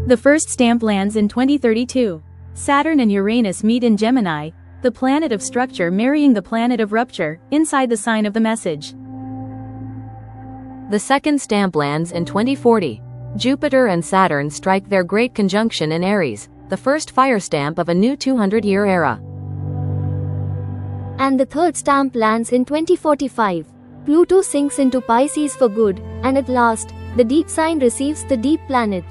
The first stamp lands in 2032. Saturn and Uranus meet in Gemini, the planet of structure marrying the planet of rupture, inside the sign of the message. The second stamp lands in 2040. Jupiter and Saturn strike their great conjunction in Aries, the first fire stamp of a new 200-year era. And the third stamp lands in 2045. Pluto sinks into Pisces for good, and at last, the deep sign receives the deep planet.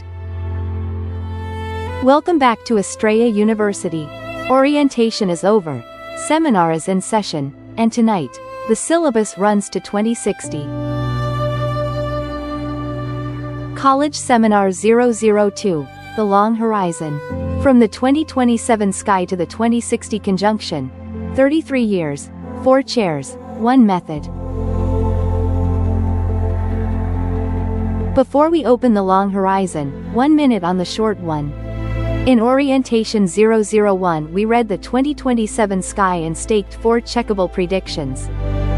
Welcome back to Astraea University. Orientation is over, seminar is in session, and tonight, the syllabus runs to 2060. College Seminar 002, The Long Horizon. From the 2027 sky to the 2060 conjunction. 33 years, 4 chairs, 1 method. Before we open the long horizon, 1 minute on the short one. In Orientation 001 we read the 2027 sky and staked 4 checkable predictions.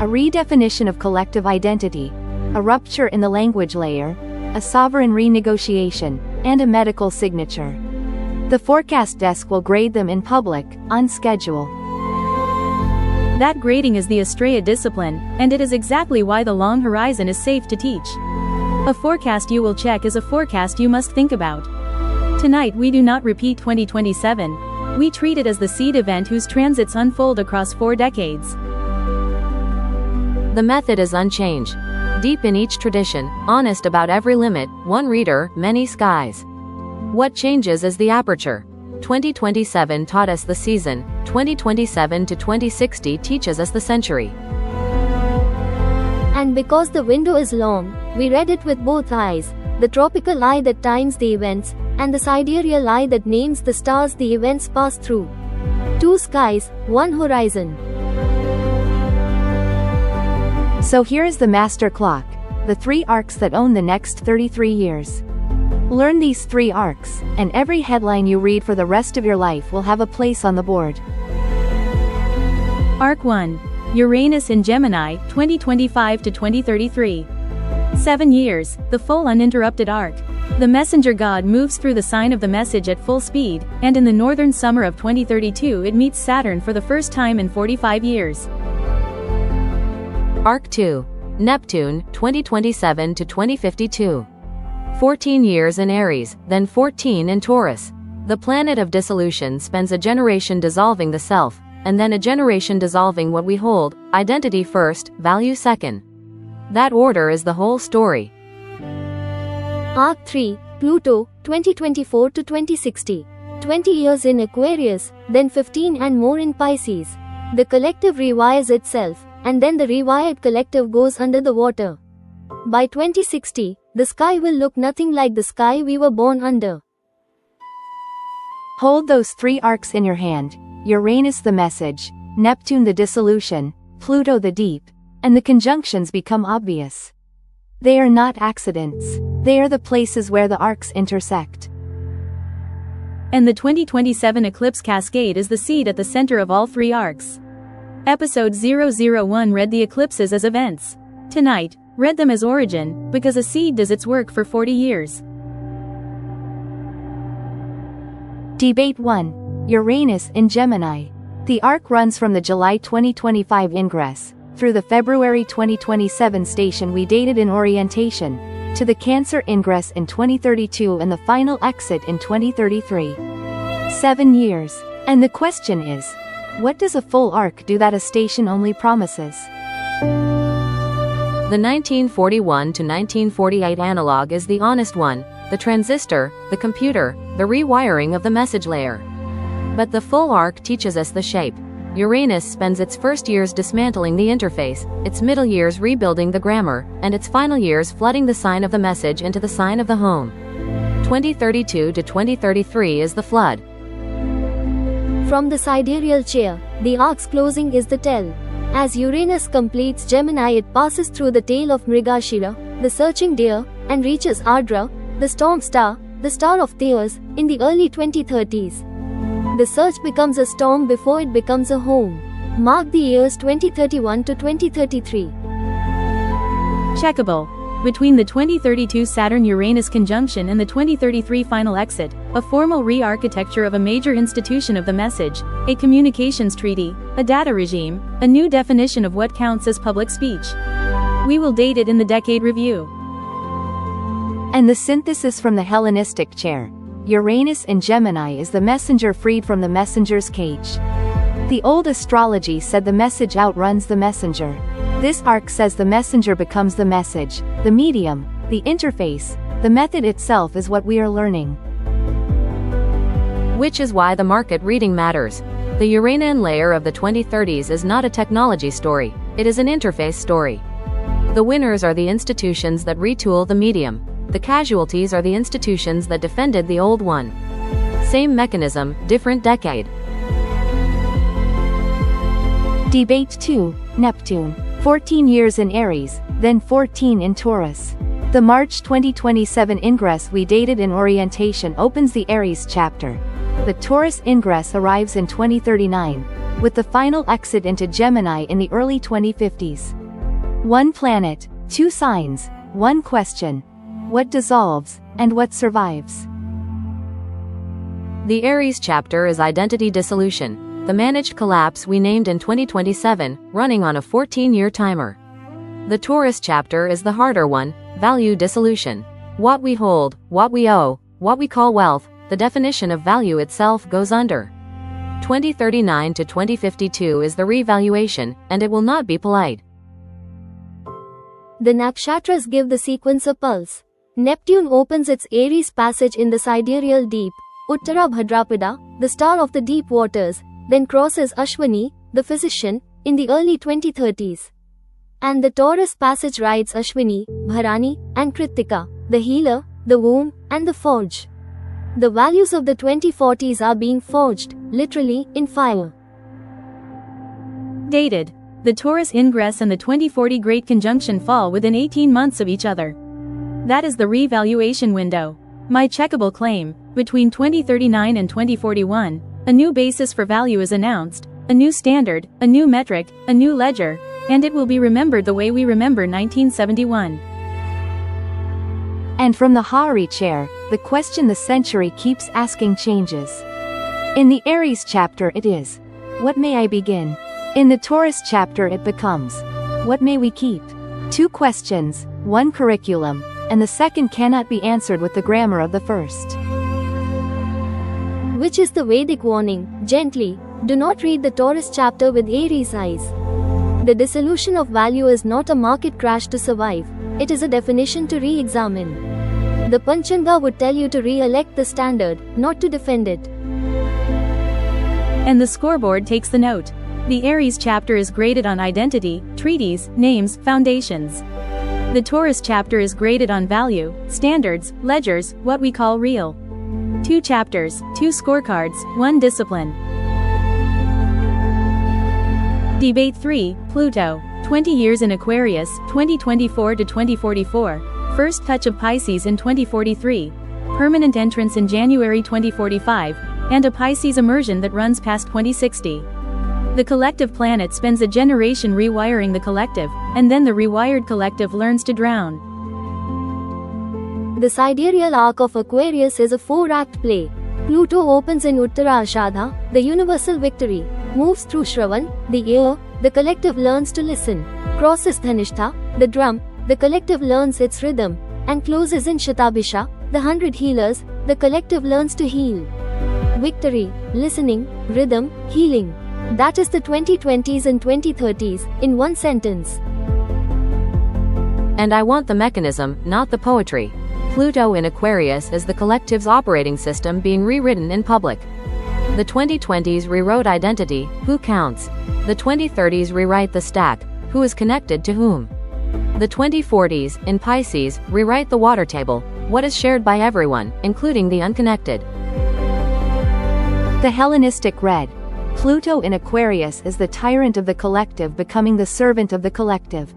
A redefinition of collective identity, a rupture in the language layer, a sovereign renegotiation, and a medical signature. The forecast desk will grade them in public, on schedule. That grading is the astrae discipline, and it is exactly why the long horizon is safe to teach. A forecast you will check is a forecast you must think about. Tonight we do not repeat 2027, we treat it as the seed event whose transits unfold across 4 decades. The method is unchanged. Deep in each tradition, honest about every limit, one reader, many skies. What changes is the aperture. 2027 taught us the season, 2027 to 2060 teaches us the century. And because the window is long, we read it with both eyes, the tropical eye that times the events, and the sidereal eye that names the stars the events pass through. 2 skies, 1 horizon. So here is the master clock, the 3 arcs that own the next 33 years. Learn these 3 arcs, and every headline you read for the rest of your life will have a place on the board. Arc 1. Uranus in Gemini, 2025 to 2033. 7 years, the full uninterrupted arc. The messenger god moves through the sign of the message at full speed, and in the northern summer of 2032 it meets Saturn for the first time in 45 years. Arc 2. Neptune, 2027 to 2052. 14 years in Aries, then 14 in Taurus. The planet of dissolution spends a generation dissolving the self, and then a generation dissolving what we hold, identity first, value second. That order is the whole story. Arc 3, Pluto, 2024 to 2060. 20 years in Aquarius, then 15 and more in Pisces. The collective rewires itself, and then the rewired collective goes under the water. By 2060, the sky will look nothing like the sky we were born under. Hold those 3 arcs in your hand, Uranus the message, Neptune the dissolution, Pluto the deep, and the conjunctions become obvious. They are not accidents, they are the places where the arcs intersect. And the 2027 eclipse cascade is the seed at the center of all 3 arcs. Episode 001 read the eclipses as events. Tonight, read them as origin, because a seed does its work for 40 years. Debate 1. Uranus in Gemini. The arc runs from the July 2025 ingress, through the February 2027 station we dated in orientation, to the Cancer ingress in 2032 and the final exit in 2033. 7 years. And the question is, what does a full arc do that a station only promises? The 1941 to 1948 analog is the honest one, the transistor, the computer, the rewiring of the message layer. But the full arc teaches us the shape. Uranus spends its first years dismantling the interface, its middle years rebuilding the grammar, and its final years flooding the sign of the message into the sign of the home. 2032 to 2033 is the flood. From the sidereal chair, the arc's closing is the tell. As Uranus completes Gemini, it passes through the tail of Mrigashira, the searching deer, and reaches Ardra, the storm star, the star of Theos, in the early 2030s. The search becomes a storm before it becomes a home. Mark the years 2031 to 2033. Checkable. between the 2032 Saturn-Uranus conjunction and the 2033 final exit, a formal re-architecture of a major institution of the message, a communications treaty, a data regime, a new definition of what counts as public speech. We will date it in the Decade Review. And the synthesis from the Hellenistic chair. Uranus in Gemini is the messenger freed from the messenger's cage. The old astrology said the message outruns the messenger. This arc says the messenger becomes the message, the medium, the interface, the method itself is what we are learning. Which is why the market reading matters. The Uranian layer of the 2030s is not a technology story, it is an interface story. The winners are the institutions that retool the medium. The casualties are the institutions that defended the old one. Same mechanism, different decade. Debate 2, Neptune. 14 years in Aries, then 14 in Taurus. The March 2027 ingress we dated in orientation opens the Aries chapter. The Taurus ingress arrives in 2039, with the final exit into Gemini in the early 2050s. One planet, two signs, one question. What dissolves, and what survives? The Aries chapter is identity dissolution, the managed collapse we named in 2027, running on a 14-year timer. The Taurus chapter is the harder one, value dissolution. What we hold, what we owe, what we call wealth, the definition of value itself goes under. 2039 to 2052 is the revaluation, and it will not be polite. The nakshatras give the sequence a pulse. Neptune opens its Aries passage in the sidereal deep, Uttara Bhadrapada, the star of the deep waters, then crosses Ashwini, the physician, in the early 2030s. And the Taurus passage rides Ashwini, Bharani, and Kritika, the healer, the womb, and the forge. The values of the 2040s are being forged, literally, in fire. Dated. The Taurus ingress and the 2040 Great Conjunction fall within 18 months of each other. That is the revaluation window. My checkable claim, between 2039 and 2041, a new basis for value is announced, a new standard, a new metric, a new ledger, and it will be remembered the way we remember 1971. And from the Hari chair, the question the century keeps asking changes. In the Aries chapter it is, what may I begin? In the Taurus chapter it becomes, what may we keep? Two questions, one curriculum, and the second cannot be answered with the grammar of the first. Which is the Vedic warning, gently, do not read the Taurus chapter with Aries eyes. The dissolution of value is not a market crash to survive, it is a definition to re-examine. The Panchanga would tell you to re-elect the standard, not to defend it. And the scoreboard takes the note. The Aries chapter is graded on identity, treaties, names, foundations. The Taurus chapter is graded on value, standards, ledgers, what we call real. 2 chapters, 2 scorecards, 1 discipline. Debate 3, Pluto. 20 years in Aquarius, 2024 to 2044. First touch of Pisces in 2043. Permanent entrance in January 2045, and a Pisces immersion that runs past 2060. The collective planet spends a generation rewiring the collective, and then the rewired collective learns to drown. The sidereal arc of Aquarius is a 4-act play. Pluto opens in Uttara Ashadha, the universal victory, moves through Shravan, the ear, the collective learns to listen, crosses Dhanishta, the drum, the collective learns its rhythm, and closes in Shatabhisha, the 100 healers, the collective learns to heal. Victory, listening, rhythm, healing. That is the 2020s and 2030s, in one sentence. And I want the mechanism, not the poetry. Pluto in Aquarius is the collective's operating system being rewritten in public. The 2020s rewrote identity, who counts? The 2030s rewrite the stack, who is connected to whom? The 2040s, in Pisces, rewrite the water table, what is shared by everyone, including the unconnected. The Hellenistic red. Pluto in Aquarius is the tyrant of the collective becoming the servant of the collective.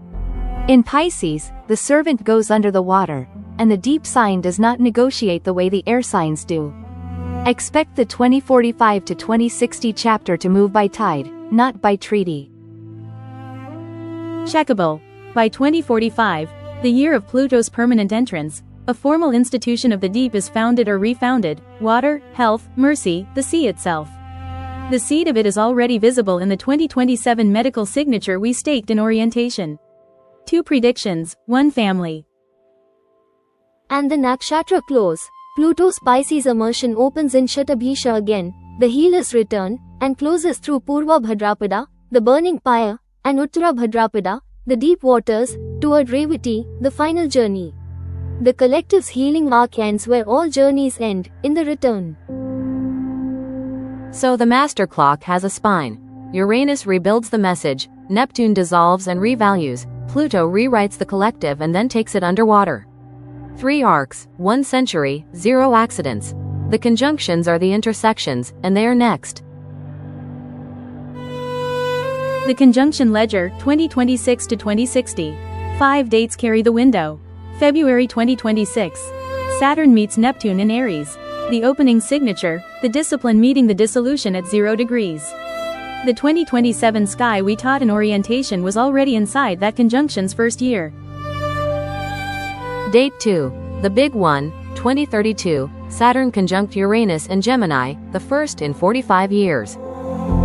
In Pisces, the servant goes under the water, and the deep sign does not negotiate the way the air signs do. Expect the 2045 to 2060 chapter to move by tide, not by treaty. Checkable. By 2045, The year of Pluto's permanent entrance, a formal institution of the deep is founded or refounded, water, health, mercy, the sea itself. The seed of it is already visible in the 2027 medical signature we staked in orientation. 2 predictions, 1 family. And the nakshatra close. Pluto's Pisces immersion opens in Shatabhisha again, the healers return, and closes through Purva Bhadrapada, the burning pyre, and Uttara Bhadrapada, the deep waters, toward Revati, the final journey. The collective's healing arc ends where all journeys end, in the return. So the master clock has a spine. Uranus rebuilds the message, Neptune dissolves and revalues, Pluto rewrites the collective and then takes it underwater. 3 arcs, 1 century, 0 accidents. The conjunctions are the intersections, and they are next. The conjunction ledger, 2026 to 2060. 5 dates carry the window. February 2026. Saturn meets Neptune in Aries. The opening signature, the discipline meeting the dissolution at 0 degrees. The 2027 sky we taught in orientation was already inside that conjunction's first year. Date 2. The big one, 2032, Saturn conjunct Uranus and Gemini, the first in 45 years.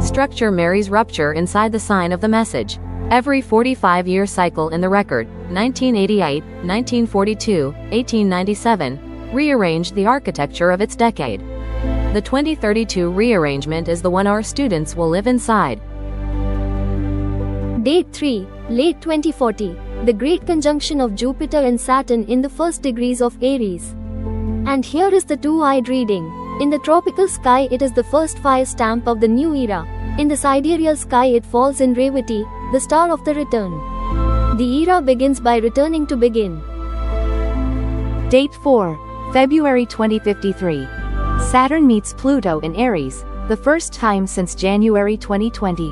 Structure marries rupture inside the sign of the message. Every 45-year cycle in the record, 1988, 1942, 1897, rearranged the architecture of its decade. The 2032 rearrangement is the one our students will live inside. Date 3, late 2040, the great conjunction of Jupiter and Saturn in the first degrees of Aries. And here is the two-eyed reading. In the tropical sky it is the first fire stamp of the new era. In the sidereal sky it falls in Revati, the star of the return. The era begins by returning to begin. Date 4. February 2053. Saturn meets Pluto in Aries, the first time since January 2020.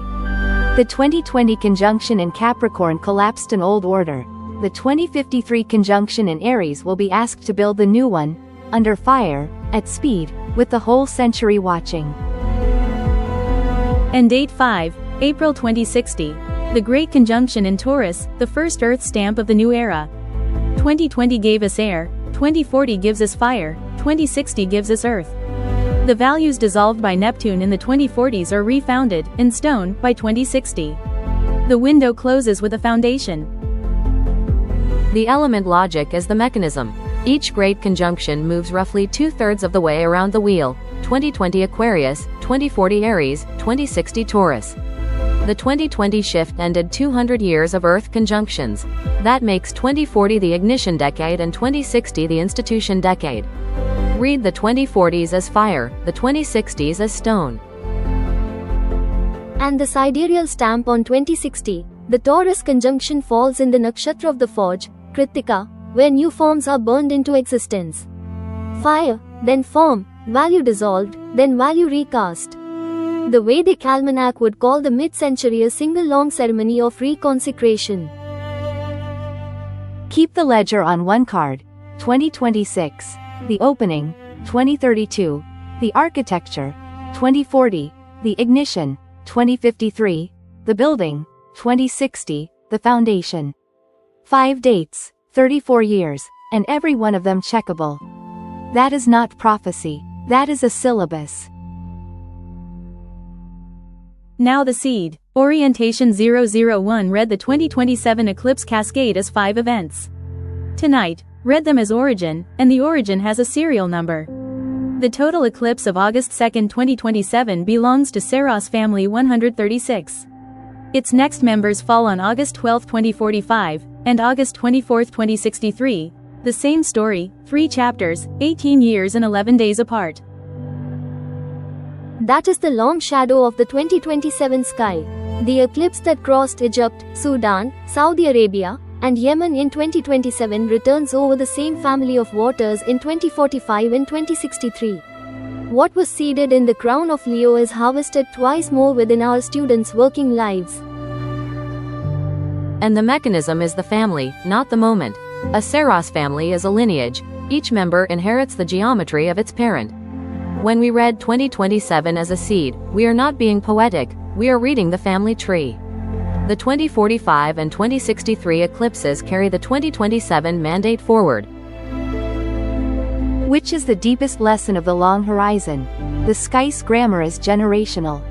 The 2020 conjunction in Capricorn collapsed an old order. The 2053 conjunction in Aries will be asked to build the new one, under fire, at speed, with the whole century watching. And date 5, April 2060. The great conjunction in Taurus, the first Earth stamp of the new era. 2020 gave us air, 2040 gives us fire, 2060 gives us earth. The values dissolved by Neptune in the 2040s are refounded, in stone, by 2060. The window closes with a foundation. The element logic is the mechanism. Each great conjunction moves roughly 2/3 of the way around the wheel, 2020 Aquarius, 2040 Aries, 2060 Taurus. The 2020 shift ended 200 years of Earth conjunctions. That makes 2040 the ignition decade and 2060 the institution decade. Read the 2040s as fire, the 2060s as stone. And the sidereal stamp on 2060, the Taurus conjunction falls in the nakshatra of the forge, Kritika, where new forms are burned into existence. Fire, then form, value dissolved, then value recast. The Vedic almanac would call the mid-century a single long ceremony of reconsecration. Keep the ledger on one card. 2026. The opening, 2032. The architecture, 2040. The ignition, 2053. The building, 2060. The foundation. 5 dates, 34 years, and every one of them checkable. That is not prophecy. That is a syllabus. Now the seed. Orientation 001 read the 2027 eclipse cascade as 5 events. Tonight, read them as origin, and the origin has a serial number. The total eclipse of August 2, 2027 belongs to Saros family 136. Its next members fall on August 12, 2045, and August 24, 2063. The same story, 3 chapters, 18 years and 11 days apart. That is the long shadow of the 2027 sky. The eclipse that crossed Egypt, Sudan, Saudi Arabia, and Yemen in 2027 returns over the same family of waters in 2045 and 2063. What was seeded in the crown of Leo is harvested twice more within our students' working lives. And the mechanism is the family, not the moment. A Saros family is a lineage. Each member inherits the geometry of its parent. When we read 2027 as a seed, we are not being poetic, we are reading the family tree. The 2045 and 2063 eclipses carry the 2027 mandate forward. Which is the deepest lesson of the long horizon? The sky's grammar is generational.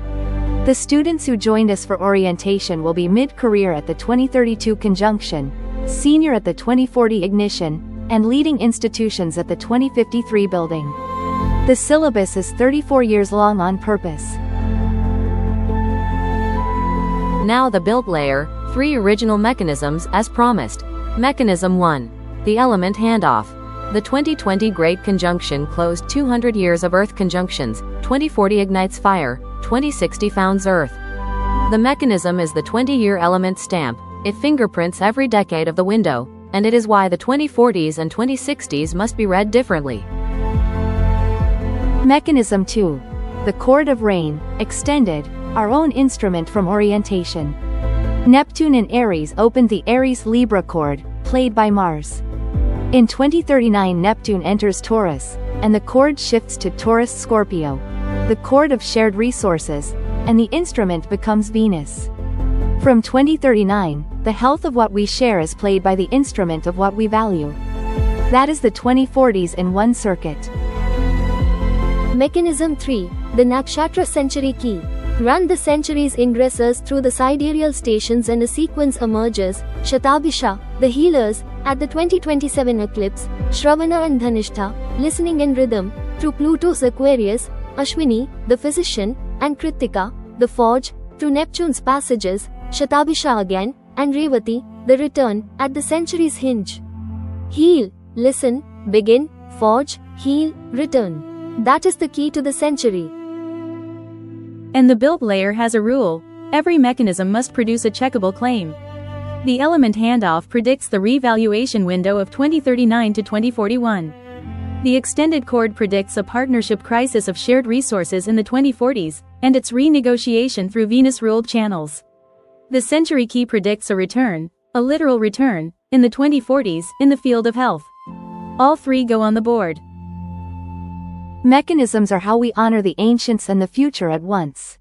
The students who joined us for orientation will be mid-career at the 2032 conjunction, senior at the 2040 ignition, and leading institutions at the 2053 building. The syllabus is 34 years long on purpose. Now the built layer, 3 original mechanisms as promised. Mechanism 1. The element handoff. The 2020 Great Conjunction closed 200 years of Earth conjunctions, 2040 ignites fire, 2060 founds Earth. The mechanism is the 20-year element stamp. It fingerprints every decade of the window, and it is why the 2040s and 2060s must be read differently. Mechanism 2. The Chord of Rain, extended, our own instrument from orientation. Neptune in Aries opened the Aries-Libra chord, played by Mars. In 2039 Neptune enters Taurus, and the chord shifts to Taurus-Scorpio, the chord of shared resources, and the instrument becomes Venus. From 2039, the health of what we share is played by the instrument of what we value. That is the 2040s in one circuit. Mechanism 3. The Nakshatra Century Key. Run the century's ingressors through the sidereal stations and a sequence emerges, Shatabhisha, the healers, at the 2027 eclipse, Shravana and Dhanishta, listening in rhythm, through Pluto's Aquarius, Ashwini, the physician, and Kritika, the forge, through Neptune's passages, Shatabhisha again, and Revati, the return, at the century's hinge. Heal, listen, begin, forge, heal, return. That is the key to the century. And the built layer has a rule: every mechanism must produce a checkable claim. The element handoff predicts the revaluation window of 2039 to 2041. The extended chord predicts a partnership crisis of shared resources in the 2040s, and its renegotiation through Venus-ruled channels. The century key predicts a return, a literal return, in the 2040s, in the field of health. All 3 go on the board. Mechanisms are how we honor the ancients and the future at once.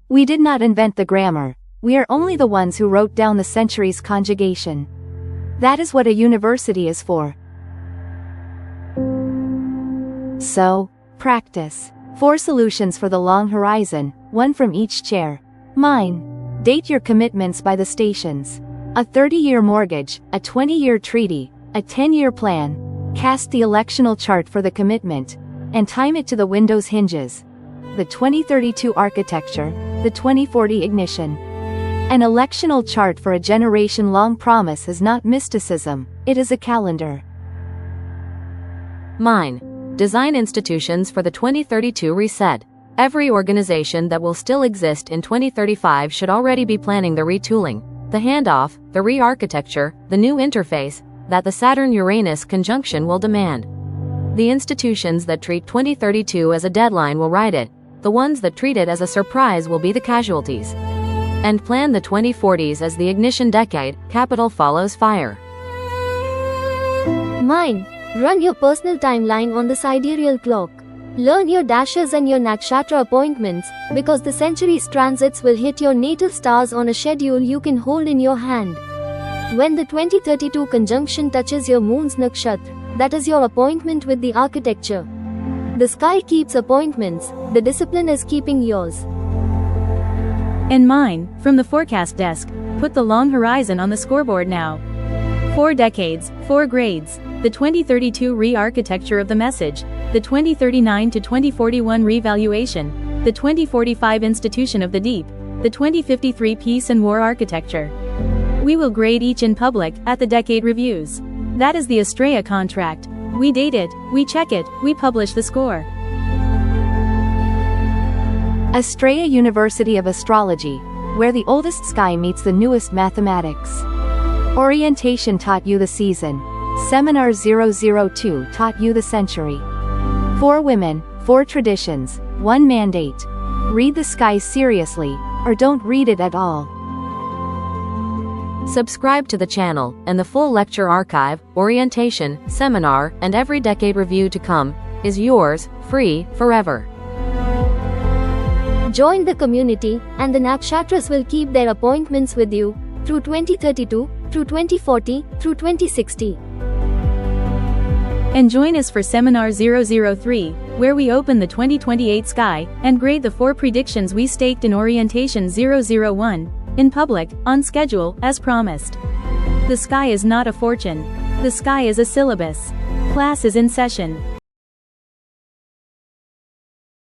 We did not invent the grammar, we are only the ones who wrote down the century's conjugation. That is what a university is for. So, practice. 4 solutions for the long horizon, 1 from each chair. Mine. Date your commitments by the stations. A 30-year mortgage, a 20-year treaty, a 10-year plan. Cast the electional chart for the commitment, and time it to the window's hinges. The 2032 architecture, the 2040 ignition. An electional chart for a generation-long promise is not mysticism, it is a calendar. Mine. Design institutions for the 2032 reset. Every organization that will still exist in 2035 should already be planning the retooling, the handoff, the re-architecture, the new interface, that the Saturn-Uranus conjunction will demand. The institutions that treat 2032 as a deadline will ride it, the ones that treat it as a surprise will be the casualties. And plan the 2040s as the ignition decade, capital follows fire. Mine. Run your personal timeline on the sidereal clock. Learn your dashes and your nakshatra appointments, because the century's transits will hit your natal stars on a schedule you can hold in your hand. When the 2032 conjunction touches your moon's nakshatra, that is your appointment with the architecture. The sky keeps appointments, the discipline is keeping yours. And mine, from the forecast desk, put the long horizon on the scoreboard now. 4 decades, 4 grades, the 2032 re-architecture of the message, the 2039 to 2041 revaluation, the 2045 institution of the deep, the 2053 peace and war architecture. We will grade each in public, at the decade reviews. That is the astrae contract. We date it, we check it, we publish the score. Astraea University of Astrology, where the oldest sky meets the newest mathematics. Orientation taught you the season. Seminar 002 taught you the century. 4 women, 4 traditions, 1 mandate. Read the sky seriously, or don't read it at all. Subscribe to the channel, and the full lecture archive, orientation, seminar, and every decade review to come, is yours, free, forever. Join the community, and the nakshatras will keep their appointments with you through 2032, through 2040, through 2060. And join us for Seminar 003, where we open the 2028 sky and grade the 4 predictions we staked in Orientation 001, in public, on schedule, as promised. The sky is not a fortune. The sky is a syllabus. Class is in session.